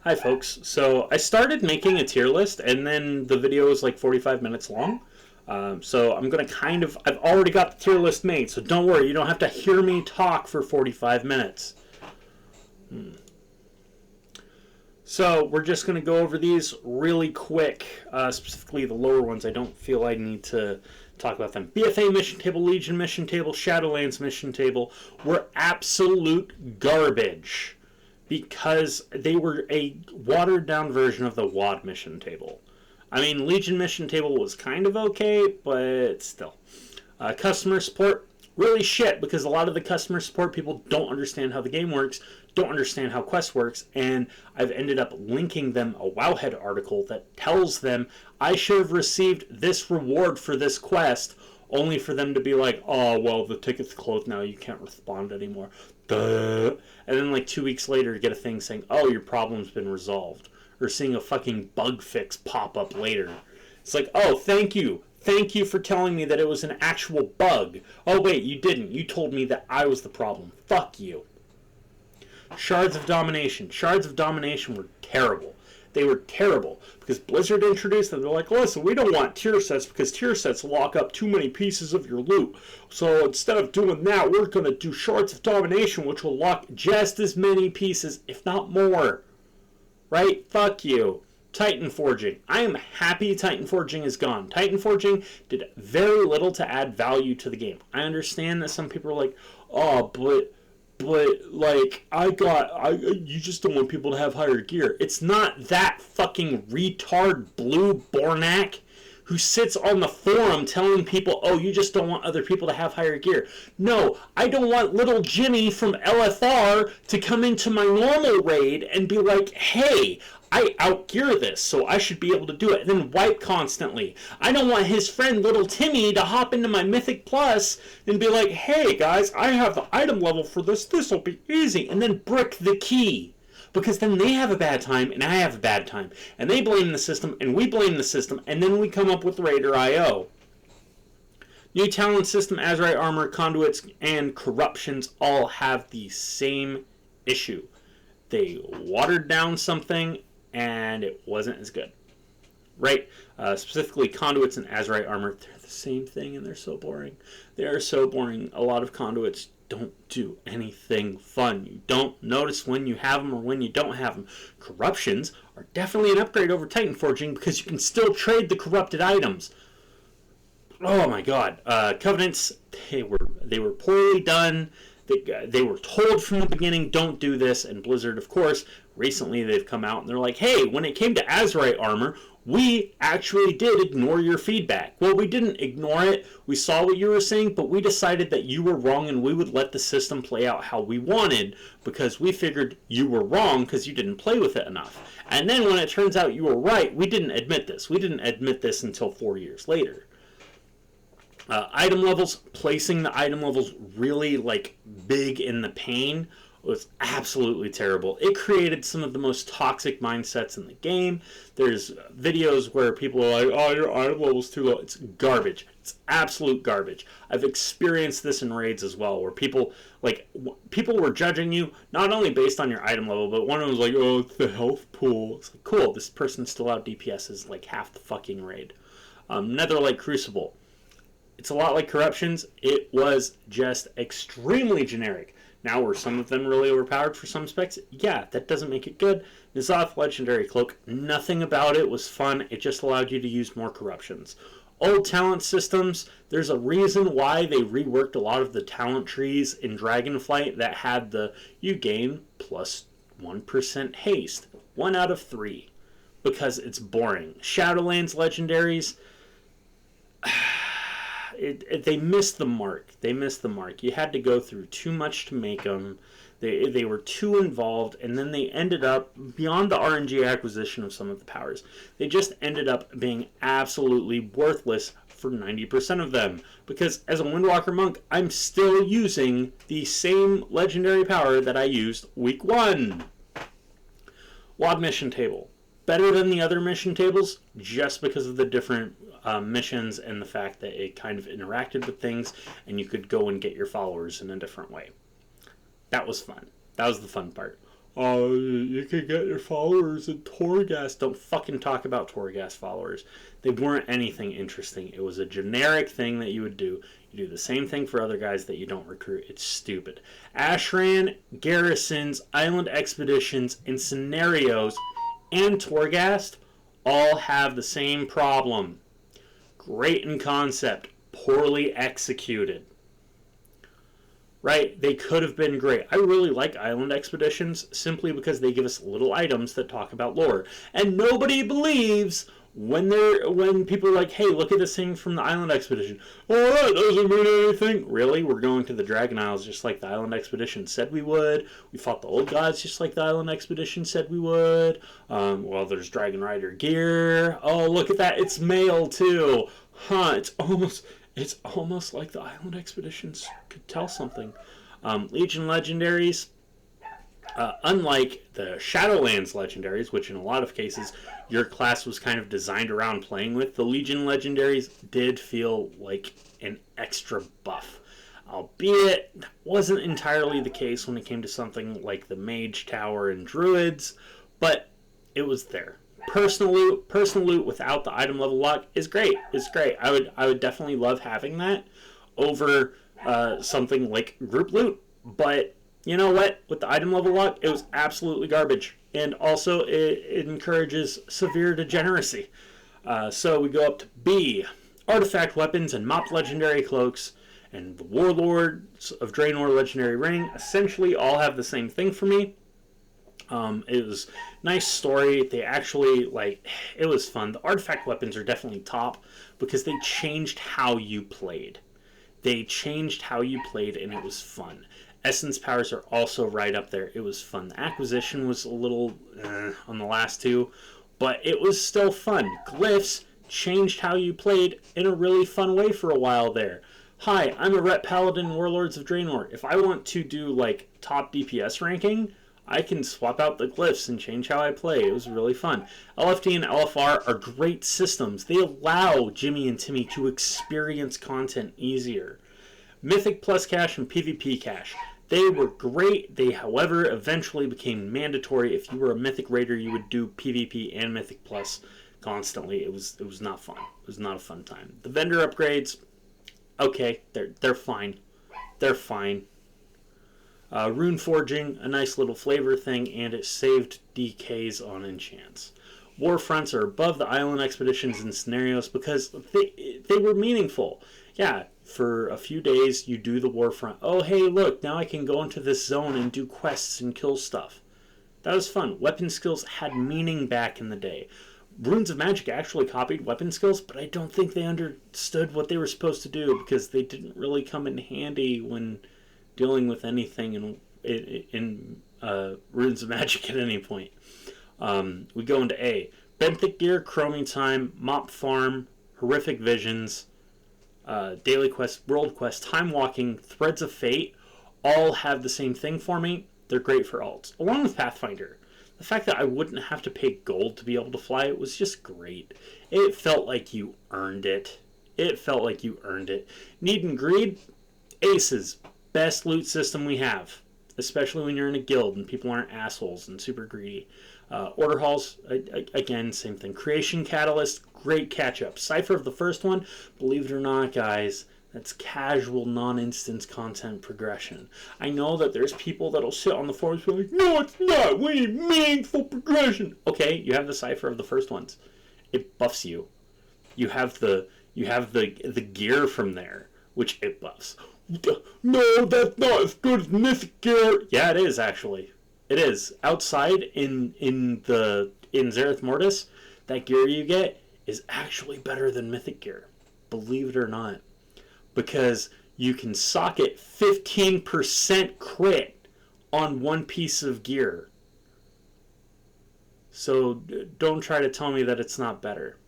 Hi folks. So I started making a tier list and then the video was like 45 minutes long. So I'm going to I've already got the tier list made, so don't worry, you don't have to hear me talk for 45 minutes. So we're just going to go over these really quick, specifically the lower ones. I don't feel I need to talk about them. BFA mission table, Legion mission table, Shadowlands mission table were absolute garbage because they were a watered down version of the WAD mission table. I mean, Legion mission table was kind of okay, but still. Customer support, really shit, because a lot of the customer support people don't understand how the game works, don't understand how Quest works, and I've ended up linking them a Wowhead article that tells them I should have received this reward for this quest, only for them to be like, oh, well, the ticket's closed now, you can't respond anymore. Duh. And then like 2 weeks later get a thing saying, oh, your problem's been resolved. Or seeing a fucking bug fix pop up later. It's like, oh, thank you. Thank you for telling me that it was an actual bug. Oh, wait, you didn't. You told me that I was the problem. Fuck you. Shards of Domination. Shards of Domination were terrible. They were terrible because Blizzard introduced them. They're like, listen, we don't want tier sets because tier sets lock up too many pieces of your loot. So instead of doing that, we're going to do Shards of Domination, which will lock just as many pieces, if not more. Right? Fuck you. Titan Forging. I am happy Titan Forging is gone. Titan Forging did very little to add value to the game. I understand that some people are like, oh, but like you just don't want people to have higher gear. It's not that fucking retard Blue Bornak who sits on the forum telling people, oh, you just don't want other people to have higher gear. No, I don't want little Jimmy from LFR to come into my normal raid and be like, hey, I outgear this, so I should be able to do it, and then wipe constantly. I don't want his friend Little Timmy to hop into my Mythic Plus and be like, hey guys, I have the item level for this, this'll be easy, and then brick the key. Because then they have a bad time, and I have a bad time. And they blame the system, and we blame the system, and then we come up with Raider IO. New talent system, Azerite armor, conduits, and corruptions all have the same issue. They watered down something, and it wasn't as good. Right? Specifically, conduits and Azerite armor, they're the same thing, and they're so boring. They are so boring. A lot of conduits don't do anything fun. You don't notice when you have them or when you don't have them. Corruptions are definitely an upgrade over Titan Forging because you can still trade the corrupted items. Oh my god. Covenants, they were poorly done. They were told from the beginning, don't do this, and Blizzard, of course, recently they've come out and they're like, hey, when it came to Azerite armor, we actually did ignore your feedback. Well, we didn't ignore it. We saw what you were saying, but we decided that you were wrong and we would let the system play out how we wanted because we figured you were wrong because you didn't play with it enough. And then when it turns out you were right, we didn't admit this. We didn't admit this until 4 years later. Item levels, placing the item levels really like big in the pane was absolutely terrible. It created some of the most toxic mindsets in the game. There's videos where people are like, oh, your item level's too low. It's garbage. It's absolute garbage. I've experienced this in raids as well, where people were judging you, not only based on your item level, but one of them was like, oh, it's the health pool. It's like, cool, this person still out DPS's like half the fucking raid. Netherlight Crucible. It's a lot like Corruptions. It was just extremely generic. Now, were some of them really overpowered for some specs? Yeah, that doesn't make it good. N'Zoth Legendary Cloak, nothing about it was fun. It just allowed you to use more Corruptions. Old talent systems, there's a reason why they reworked a lot of the talent trees in Dragonflight that had the, you gain plus 1% haste. 1 out of 3. Because it's boring. Shadowlands legendaries, they missed the mark. They missed the mark. You had to go through too much to make them. They were too involved, and then they ended up, beyond the RNG acquisition of some of the powers, they just ended up being absolutely worthless for 90% of them. Because as a Windwalker monk, I'm still using the same legendary power that I used week 1. WoD mission table. Better than the other mission tables, just because of the different missions and the fact that it kind of interacted with things and you could go and get your followers in a different way. That was fun. That was the fun part. You could get your followers in Torghast. Don't fucking talk about Torghast followers. They weren't anything interesting. It was a generic thing that you would do. You do the same thing for other guys that you don't recruit. It's stupid. Ashran, garrisons, island expeditions, and scenarios, and Torghast all have the same problem. Great in concept, poorly executed. Right? They could have been great. I really like island expeditions simply because they give us little items that talk about lore. And nobody believes when people are like, hey, look at this thing from the island expedition. Oh, that doesn't mean anything. Really? We're going to the Dragon Isles just like the island expedition said we would. We fought the old gods just like the island expedition said we would. Well, there's Dragon Rider gear. Oh, look at that. It's mail, too. Huh, it's almost like the island expeditions could tell something. Legion legendaries, unlike the Shadowlands legendaries, which in a lot of cases your class was kind of designed around playing with, the Legion legendaries did feel like an extra buff. Albeit, that wasn't entirely the case when it came to something like the Mage Tower and Druids, but it was there. Personal loot without the item level lock is great. It's great. I would definitely love having that over something like group loot. But you know what? With the item level lock, it was absolutely garbage. And also, it encourages severe degeneracy. So we go up to B. Artifact weapons and Mop legendary cloaks and the Warlords of Draenor legendary ring essentially all have the same thing for me. It was nice story. They actually, it was fun. The artifact weapons are definitely top because they changed how you played. And it was fun. Essence powers are also right up there. It was fun. The acquisition was a little on the last two, but it was still fun. Glyphs changed how you played in a really fun way for a while there. Hi, I'm a Ret Paladin Warlords of Draenor. If I want to do, top DPS ranking, I can swap out the glyphs and change how I play. It was really fun. LFD and LFR are great systems. They allow Jimmy and Timmy to experience content easier. Mythic Plus Cache and PvP Cache. They were great. They, however, eventually became mandatory. If you were a Mythic Raider, you would do PvP and Mythic Plus constantly. It was not fun. It was not a fun time. The vendor upgrades, okay, they're fine. They're fine. Rune Forging, a nice little flavor thing, and it saved DKs on enchants. War fronts are above the island expeditions and scenarios because they were meaningful. Yeah, for a few days you do the war front. Oh, hey, look, now I can go into this zone and do quests and kill stuff. That was fun. Weapon skills had meaning back in the day. Runes of Magic actually copied weapon skills, but I don't think they understood what they were supposed to do because they didn't really come in handy when dealing with anything in Runes of Magic at any point. We go into A. Benthic Gear, Chroming Time, Mop Farm, Horrific Visions, Daily Quest, World Quest, Time Walking, Threads of Fate all have the same thing for me. They're great for alts. Along with Pathfinder. The fact that I wouldn't have to pay gold to be able to fly it was just great. It felt like you earned it. Need and Greed, Aces. Best loot system we have, especially when you're in a guild and people aren't assholes and super greedy. Order halls, again, same thing. Creation Catalyst, great catch-up. Cypher of the first one, believe it or not, guys, that's casual, non-instance content progression. I know that there's people that'll sit on the forums and be like, no, it's not, we need meaningful progression. Okay, you have the Cypher of the first ones. It buffs you. You have the gear from there, which it buffs. No, that's not as good as Mythic Gear. Yeah, it is actually. It is. Outside in Zereth Mortis, that gear you get is actually better than Mythic Gear. Believe it or not. Because you can socket 15% crit on one piece of gear. So don't try to tell me that it's not better.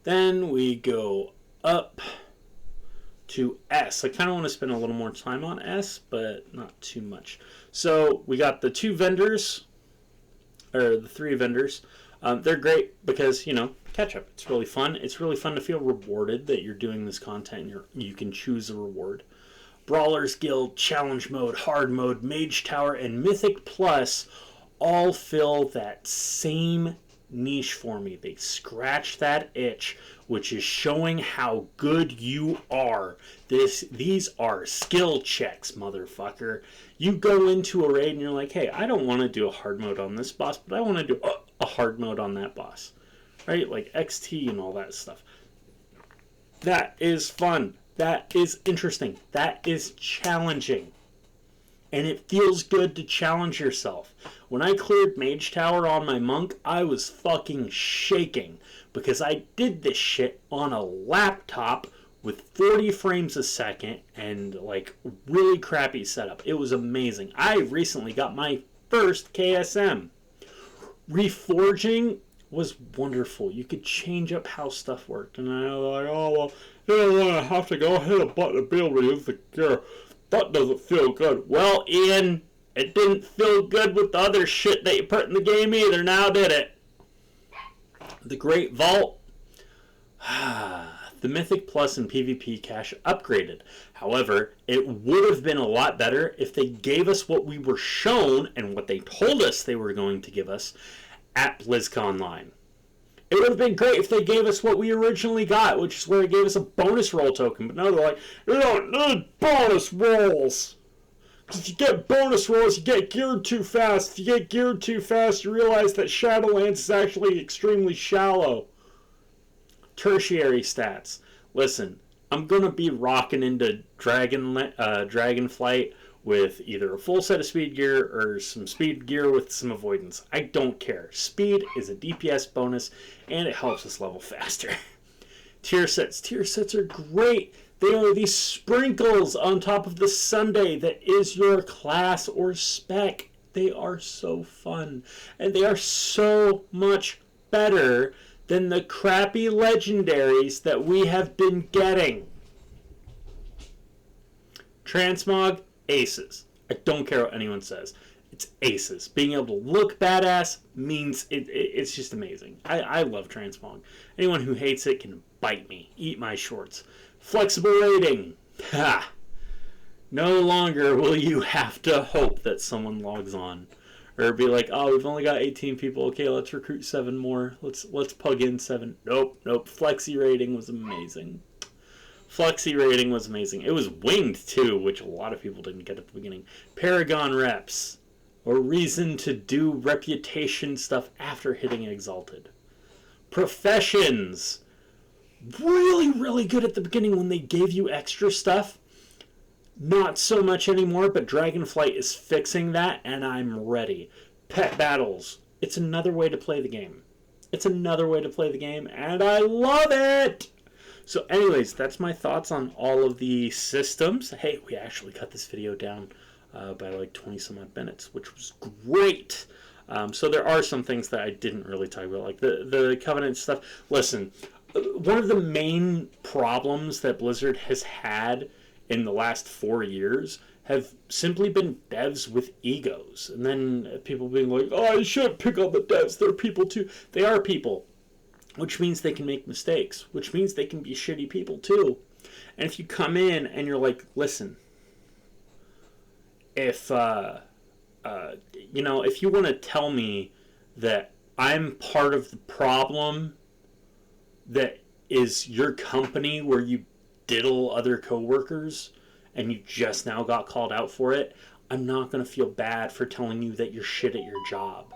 Then we go up to S. I kind of want to spend a little more time on S, but not too much. So we got the two vendors, or the three vendors. They're great because, catch up. It's really fun. It's really fun to feel rewarded that you're doing this content and you can choose a reward. Brawlers Guild, Challenge Mode, Hard Mode, Mage Tower, and Mythic Plus all fill that same niche for me. They scratch that itch, which is showing how good you are. These are skill checks, motherfucker. You go into a raid and you're like, hey, I don't want to do a hard mode on this boss, but I want to do a hard mode on that boss. Right? Like XT and all that stuff. That is fun. That is interesting. That is challenging. And it feels good to challenge yourself. When I cleared Mage Tower on my monk, I was fucking shaking. Because I did this shit on a laptop with 40 frames a second and like really crappy setup. It was amazing. I recently got my first KSM. Reforging was wonderful. You could change up how stuff worked. And I was like, oh, well, you don't want to have to go hit a button to be able to use the gear. That doesn't feel good. Well, Ian, it didn't feel good with the other shit that you put in the game either, now did it? The Great Vault. The Mythic Plus and PvP cache upgraded. However, it would have been a lot better if they gave us what we were shown and what they told us they were going to give us at BlizzConline. It would have been great if they gave us what we originally got, which is where they gave us a bonus roll token. But now they're like, you don't need bonus rolls. Because if you get bonus rolls, you get geared too fast. If you get geared too fast, you realize that Shadowlands is actually extremely shallow. Tertiary stats. Listen, I'm going to be rocking into Dragonflight with either a full set of speed gear or some speed gear with some avoidance. I don't care. Speed is a DPS bonus, and it helps us level faster. Tier sets. Tier sets are great. They are these sprinkles on top of the sundae that is your class or spec. They are so fun. And they are so much better than the crappy legendaries that we have been getting. Transmog, aces. I don't care what anyone says. It's aces. Being able to look badass means it's just amazing. I love Transmog. Anyone who hates it can bite me. Eat my shorts. Flexible rating. Ha! No longer will you have to hope that someone logs on. Or be like, oh, we've only got 18 people. Okay, let's recruit 7 more. Let's plug in 7. Nope. Flexi rating was amazing. Flexi rating was amazing. It was winged, too, which a lot of people didn't get at the beginning. Paragon reps. Or reason to do reputation stuff after hitting Exalted. Professions. Really, really good at the beginning when they gave you extra stuff. Not so much anymore, but Dragonflight is fixing that, and I'm ready. Pet battles. It's another way to play the game. It's another way to play the game, and I love it! So anyways, that's my thoughts on all of the systems. Hey, we actually cut this video down by like 20 some odd minutes, which was great. So there are some things that I didn't really talk about, like the Covenant stuff. Listen, one of the main problems that Blizzard has had in the last 4 years have simply been devs with egos. And then people being like, oh, I shouldn't pick on the devs. They're people too. They are people. Which means they can make mistakes. Which means they can be shitty people too. And if you come in and you're like, listen, if, if you want to tell me that I'm part of the problem that is your company where you diddle other coworkers and you just now got called out for it, I'm not going to feel bad for telling you that you're shit at your job.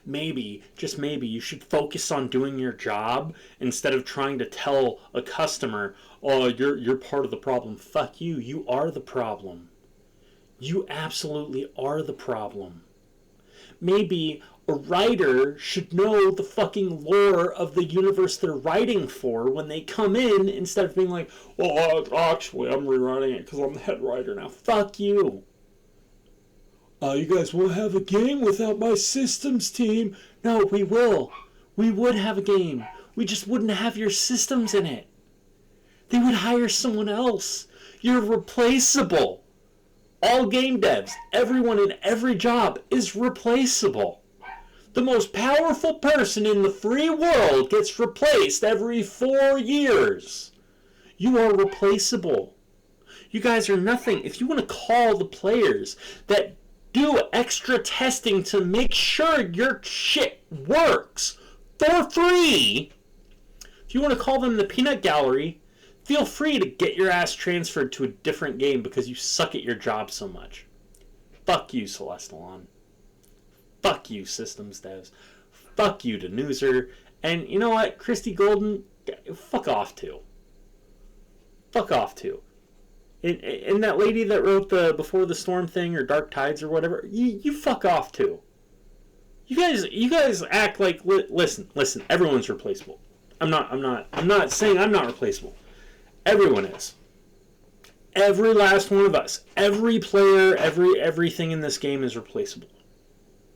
Maybe, just maybe, you should focus on doing your job instead of trying to tell a customer, oh, you're part of the problem. Fuck you. You are the problem. You absolutely are the problem. Maybe a writer should know the fucking lore of the universe they're writing for when they come in, instead of being like, well, actually, I'm rewriting it because I'm the head writer now. Fuck you. You guys won't have a game without my systems team. No, we will. We would have a game. We just wouldn't have your systems in it. They would hire someone else. You're replaceable. All game devs, everyone in every job is replaceable. The most powerful person in the free world gets replaced every 4 years. You are replaceable. You guys are nothing. If you want to call the players that do extra testing to make sure your shit works for free, if you want to call them the Peanut Gallery, feel free to get your ass transferred to a different game because you suck at your job so much. Fuck you, Celestalon. Fuck you, systems devs. Fuck you, Denuser. And you know what? Christy Golden, fuck off too. Fuck off too. And that lady that wrote the Before the Storm thing or Dark Tides or whatever, you fuck off too. You guys act like, listen, everyone's replaceable. I'm not saying I'm not replaceable. Everyone is. Every last one of us. Every player, everything in this game is replaceable.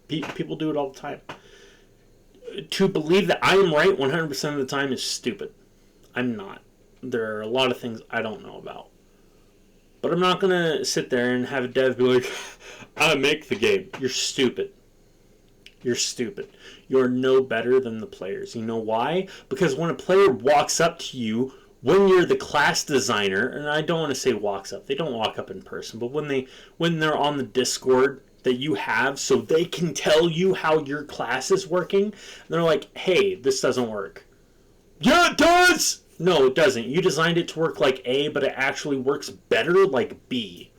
People do it all the time. To believe that I am right 100% of the time is stupid. I'm not. There are a lot of things I don't know about. But I'm not going to sit there and have a dev be like, I make the game. You're stupid. You're stupid. You're no better than the players. You know why? Because when a player walks up to you, when you're the class designer, and I don't want to say walks up, they don't walk up in person, but when they're on the Discord that you have so they can tell you how your class is working, and they're like, hey, this doesn't work. Yeah, it does! No, it doesn't. You designed it to work like A, but it actually works better like B.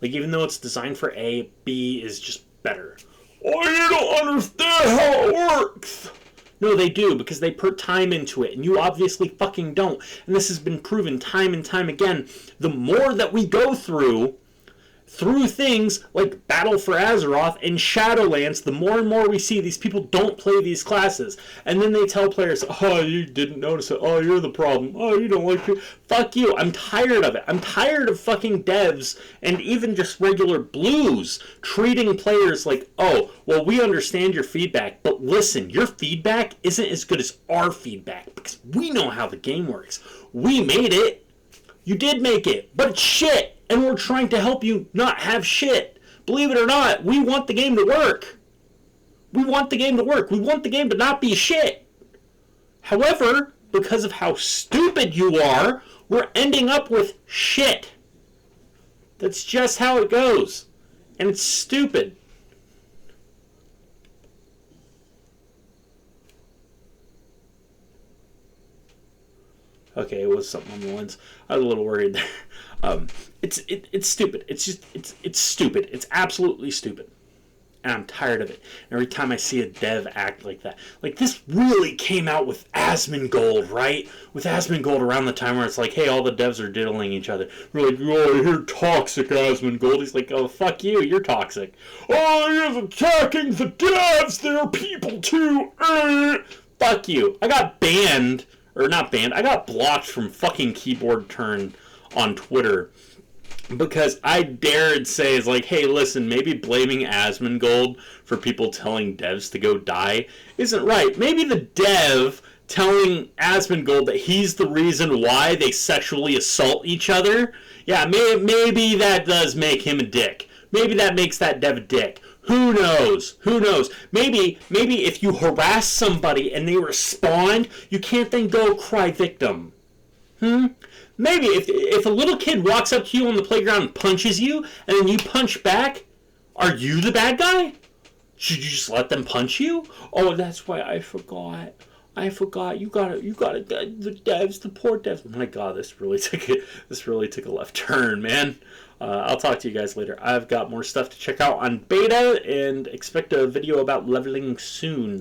Like, even though it's designed for A, B is just better. Oh, you don't understand how it works! No, they do, because they put time into it, and you obviously fucking don't. And this has been proven time and time again. The more that we go through things like Battle for Azeroth and Shadowlands, the more and more we see these people don't play these classes. And then they tell players, oh, you didn't notice it. Oh, you're the problem. Oh, you don't like it. Fuck you. I'm tired of it. I'm tired of fucking devs and even just regular blues treating players like, oh, well, we understand your feedback, but listen, your feedback isn't as good as our feedback because we know how the game works. We made it. You did make it, but it's shit. And we're trying to help you not have shit. Believe it or not, we want the game to work. We want the game to work. We want the game to not be shit. However, because of how stupid you are, we're ending up with shit. That's just how it goes. And it's stupid. Okay, it was something on the lens. I was a little worried there. It's stupid. It's stupid. It's absolutely stupid. And I'm tired of it. Every time I see a dev act like that. Like, this really came out with Asmongold, right? With Asmongold around the time where it's like, hey, all the devs are diddling each other. We're like, oh, you're toxic, Asmongold. He's like, oh, fuck you, you're toxic. Oh, he's attacking the devs. They're people too. Fuck you. I got banned. Or not banned. I got blocked from fucking Keyboard Turn on Twitter because I dared say, it's like, hey, listen, maybe blaming Asmongold for people telling devs to go die isn't right. Maybe the dev telling Asmongold that he's the reason why they sexually assault each other, yeah, maybe that does make him a dick. Maybe that makes that dev a dick. Who knows? Who knows? Maybe if you harass somebody and they respond, you can't then go cry victim. Maybe if a little kid walks up to you on the playground and punches you, and then you punch back, are you the bad guy? Should you just let them punch you? Oh, that's why I forgot. You gotta. The devs, the poor devs. Oh my God, this really took a left turn, man. I'll talk to you guys later. I've got more stuff to check out on beta and expect a video about leveling soon.